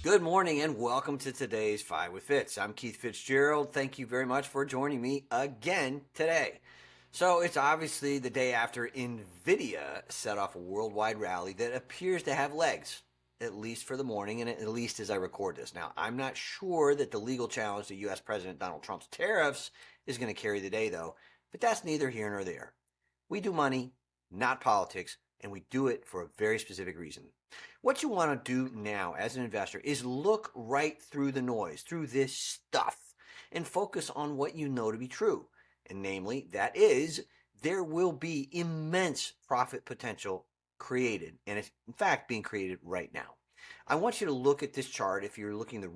Good morning and welcome to today's 5 with Fitz. I'm Keith Fitz-Gerald. Thank you very much for joining me again today. So it's obviously the day after Nvidia set off a worldwide rally that appears to have legs, at least for the morning and at least as I record this. Now, I'm not sure that the legal challenge to U.S. President Donald Trump's tariffs is going to carry the day though, but that's neither here nor there. We do money, not politics, and we do it for a very specific reason. What you want to do now as an investor is look right through the noise, through this stuff, and focus on what you know to be true. And namely, that is, there will be immense profit potential created, and it's in fact being created right now. I want you to look at this chart. If you're looking I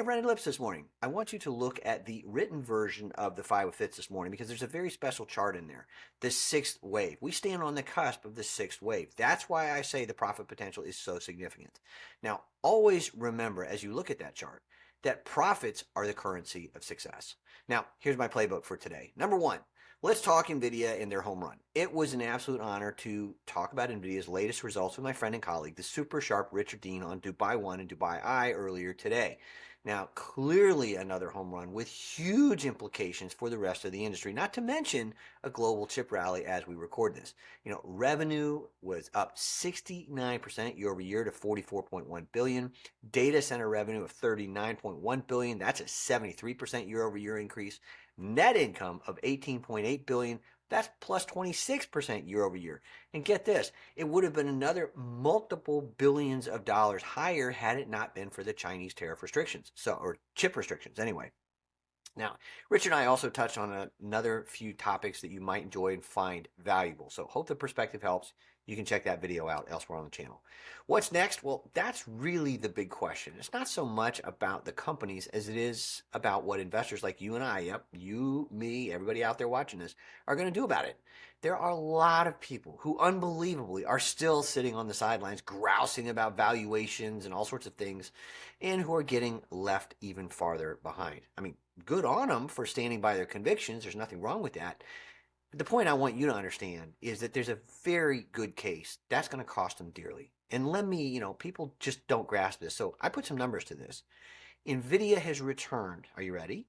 ran lips this morning. I want you to look at the written version of the 5 with Fitz this morning because there's a very special chart in there. The sixth wave. We stand on the cusp of the sixth wave. That's why I say the profit potential is so significant. Now, always remember as you look at that chart that profits are the currency of success. Now, here's my playbook for today. Number one, let's talk Nvidia and their home run. It was an absolute honor to talk about Nvidia's latest results with my friend and colleague, the super sharp Richard Dean on Dubai One and Dubai Eye earlier today. Now, clearly another home run with huge implications for the rest of the industry, not to mention a global chip rally as we record this. Revenue was up 69% year over year to 44.1 billion. Data center revenue of 39.1 billion. That's a 73% year over year increase. Net income of 18.8 billion. That's plus 26% year over year. And get this, it would have been another multiple billions of dollars higher had it not been for the Chinese tariff restrictions, or chip restrictions anyway. Now, Richard and I also touched on another few topics that you might enjoy and find valuable. So hope the perspective helps. You can check that video out elsewhere on the channel. What's next? Well, that's really the big question. It's not so much about the companies as it is about what investors like you and I, yep, you, me, everybody out there watching this, are going to do about it. There are a lot of people who unbelievably are still sitting on the sidelines grousing about valuations and all sorts of things and who are getting left even farther behind. I mean, good on them for standing by their convictions. There's nothing wrong with that. But the point I want you to understand is that there's a very good case that's going to cost them dearly. And people just don't grasp this. So I put some numbers to this. Nvidia has returned, are you ready?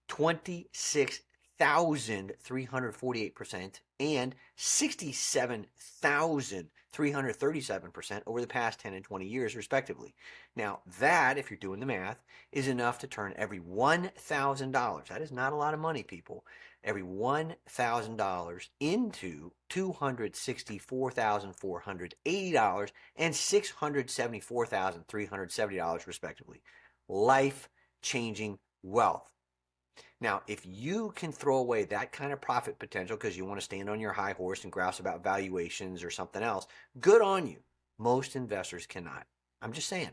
26,348% and 67,337% over the past 10 and 20 years, respectively. Now, that, if you're doing the math, is enough to turn every $1,000, that is not a lot of money, people, every $1,000 into $264,480 and $674,370, respectively. Life-changing wealth. Now, if you can throw away that kind of profit potential because you want to stand on your high horse and grouse about valuations or something else, good on you. Most investors cannot. I'm just saying.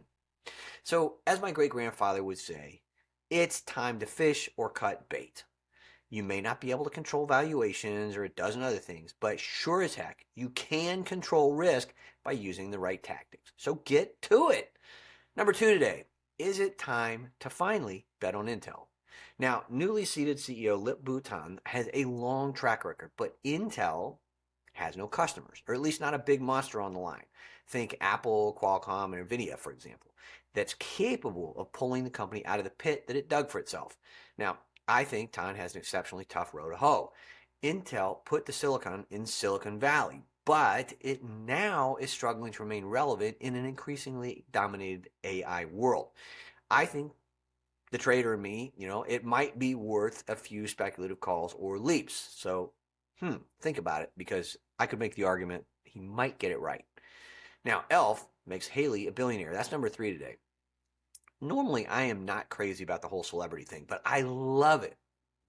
So, as my great-grandfather would say, it's time to fish or cut bait. You may not be able to control valuations or a dozen other things, but sure as heck, you can control risk by using the right tactics. So get to it. Number two today, is it time to finally bet on Intel? Now, newly seated CEO Lip-Bu Tan has a long track record, but Intel has no customers, or at least not a big monster on the line. Think Apple, Qualcomm, and Nvidia, for example, that's capable of pulling the company out of the pit that it dug for itself. Now, I think Tan has an exceptionally tough row to hoe. Intel put the silicon in Silicon Valley, but it now is struggling to remain relevant in an increasingly dominated AI world. I think the trader in me, it might be worth a few speculative calls or leaps. So, think about it because I could make the argument he might get it right. Now, Elf makes Haley a billionaire. That's number 3 today. Normally, I am not crazy about the whole celebrity thing, but I love it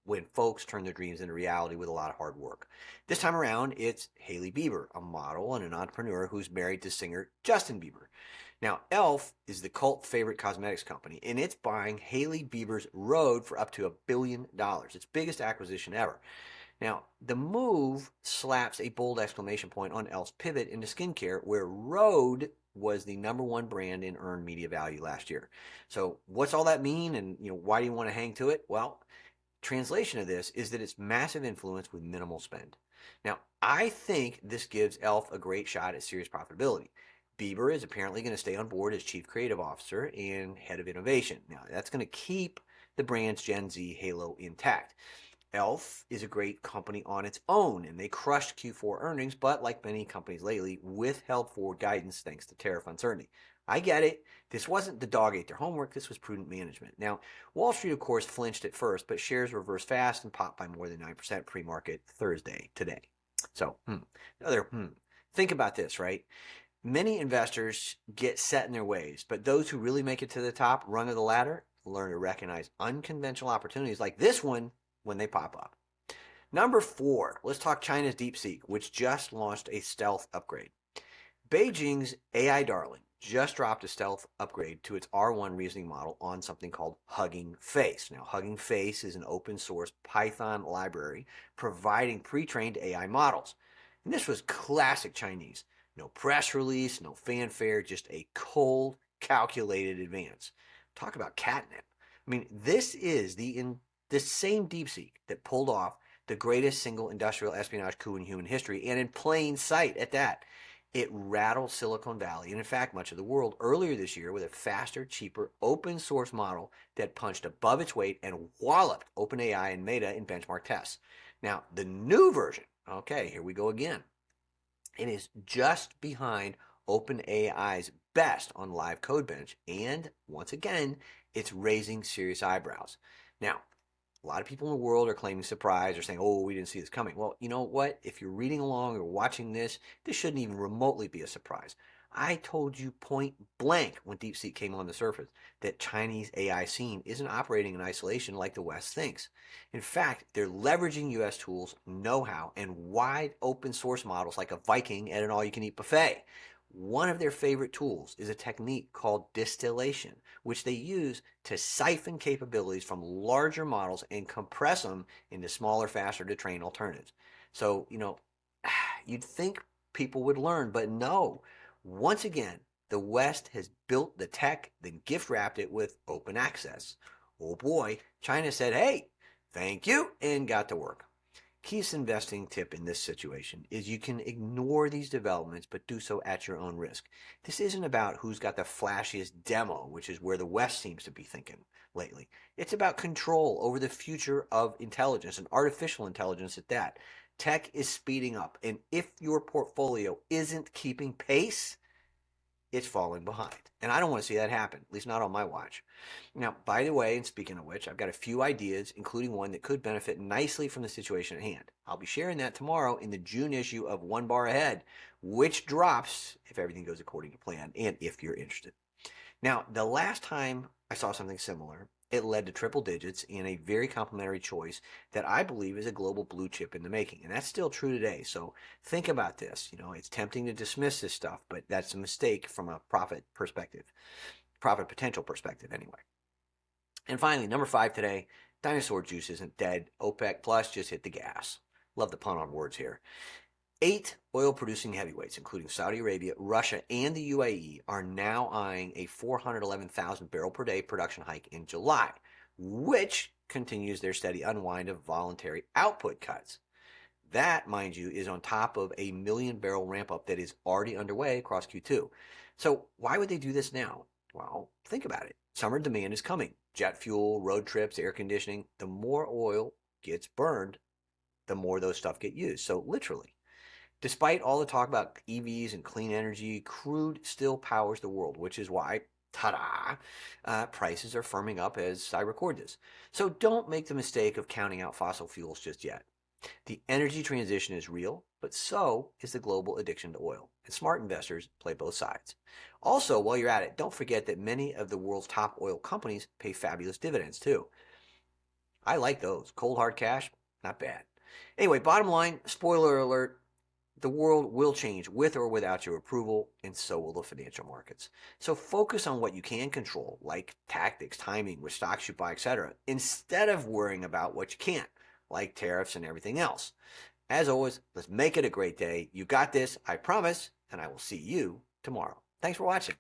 when folks turn their dreams into reality with a lot of hard work. This time around, it's Hailey Bieber, a model and an entrepreneur who's married to singer Justin Bieber. Now, Elf is the cult favorite cosmetics company, and it's buying Hailey Bieber's Rhode for up to $1 billion, its biggest acquisition ever. Now, the move slaps a bold exclamation point on Elf's pivot into skincare, where Rhode was the #1 brand in earned media value last year. So what's all that mean, and why do you want to hang to it? Well, translation of this is that it's massive influence with minimal spend. Now, I think this gives Elf a great shot at serious profitability. Bieber is apparently going to stay on board as chief creative officer and head of innovation. Now, that's going to keep the brand's Gen Z halo intact. Elf is a great company on its own, and they crushed Q4 earnings, but like many companies lately, withheld forward guidance thanks to tariff uncertainty. I get it. This wasn't the dog ate their homework. This was prudent management. Now, Wall Street, of course, flinched at first, but shares reversed fast and popped by more than 9% pre-market Thursday today. So, think about this, right? Many investors get set in their ways, but those who really make it to the top rung of the ladder learn to recognize unconventional opportunities like this one when they pop up. Number 4, let's talk China's DeepSeek, which just launched a stealth upgrade. Beijing's AI darling just dropped a stealth upgrade to its R1 reasoning model on something called Hugging Face. Now, Hugging Face is an open source Python library providing pre-trained AI models. And this was classic Chinese. No press release, no fanfare, just a cold, calculated advance. Talk about catnip. I mean, this is the same DeepSeek that pulled off the greatest single industrial espionage coup in human history, and in plain sight at that. It rattled Silicon Valley, and in fact much of the world, earlier this year with a faster, cheaper, open source model that punched above its weight and walloped OpenAI and Meta in benchmark tests. Now, the new version, okay, here we go again. It is just behind OpenAI's best on live codebench, and once again, it's raising serious eyebrows. Now, a lot of people in the world are claiming surprise or saying, oh, we didn't see this coming. Well, you know what? If you're reading along or watching this shouldn't even remotely be a surprise. I told you point blank when DeepSeek came on the surface that Chinese AI scene isn't operating in isolation like the West thinks. In fact, they're leveraging U.S. tools, know-how, and wide open source models like a Viking at an all-you-can-eat buffet. One of their favorite tools is a technique called distillation, which they use to siphon capabilities from larger models and compress them into smaller, faster to train alternatives. So, you'd think people would learn, but no. Once again, the West has built the tech, then gift wrapped it with open access. Oh boy, China said, hey, thank you, and got to work. Key's investing tip in this situation is you can ignore these developments, but do so at your own risk. This isn't about who's got the flashiest demo, which is where the West seems to be thinking lately. It's about control over the future of intelligence and artificial intelligence at that. Tech is speeding up, and if your portfolio isn't keeping pace, it's falling behind. And I don't want to see that happen, at least not on my watch. Now, by the way, and speaking of which, I've got a few ideas, including one that could benefit nicely from the situation at hand. I'll be sharing that tomorrow in the June issue of One Bar Ahead, which drops if everything goes according to plan and if you're interested. Now, the last time I saw something similar, it led to triple digits and a very complimentary choice that I believe is a global blue chip in the making. And that's still true today. So think about this. It's tempting to dismiss this stuff, but that's a mistake from a profit potential perspective anyway. And finally, number 5 today, dinosaur juice isn't dead. OPEC Plus just hit the gas. Love the pun on words here. 8 oil-producing heavyweights, including Saudi Arabia, Russia, and the UAE, are now eyeing a 411,000 barrel per day production hike in July, which continues their steady unwind of voluntary output cuts. That, mind you, is on top of a 1 million barrel ramp-up that is already underway across Q2. So why would they do this now? Well, think about it. Summer demand is coming. Jet fuel, road trips, air conditioning. The more oil gets burned, the more those stuff get used. So literally. Despite all the talk about EVs and clean energy, crude still powers the world, which is why, prices are firming up as I record this. So don't make the mistake of counting out fossil fuels just yet. The energy transition is real, but so is the global addiction to oil. And smart investors play both sides. Also, while you're at it, don't forget that many of the world's top oil companies pay fabulous dividends too. I like those. Cold hard cash, not bad. Anyway, bottom line, spoiler alert, the world will change with or without your approval, and so will the financial markets. So focus on what you can control, like tactics, timing, which stocks you buy, etc., instead of worrying about what you can't, like tariffs and everything else. As always, let's make it a great day. You got this, I promise, and I will see you tomorrow. Thanks for watching.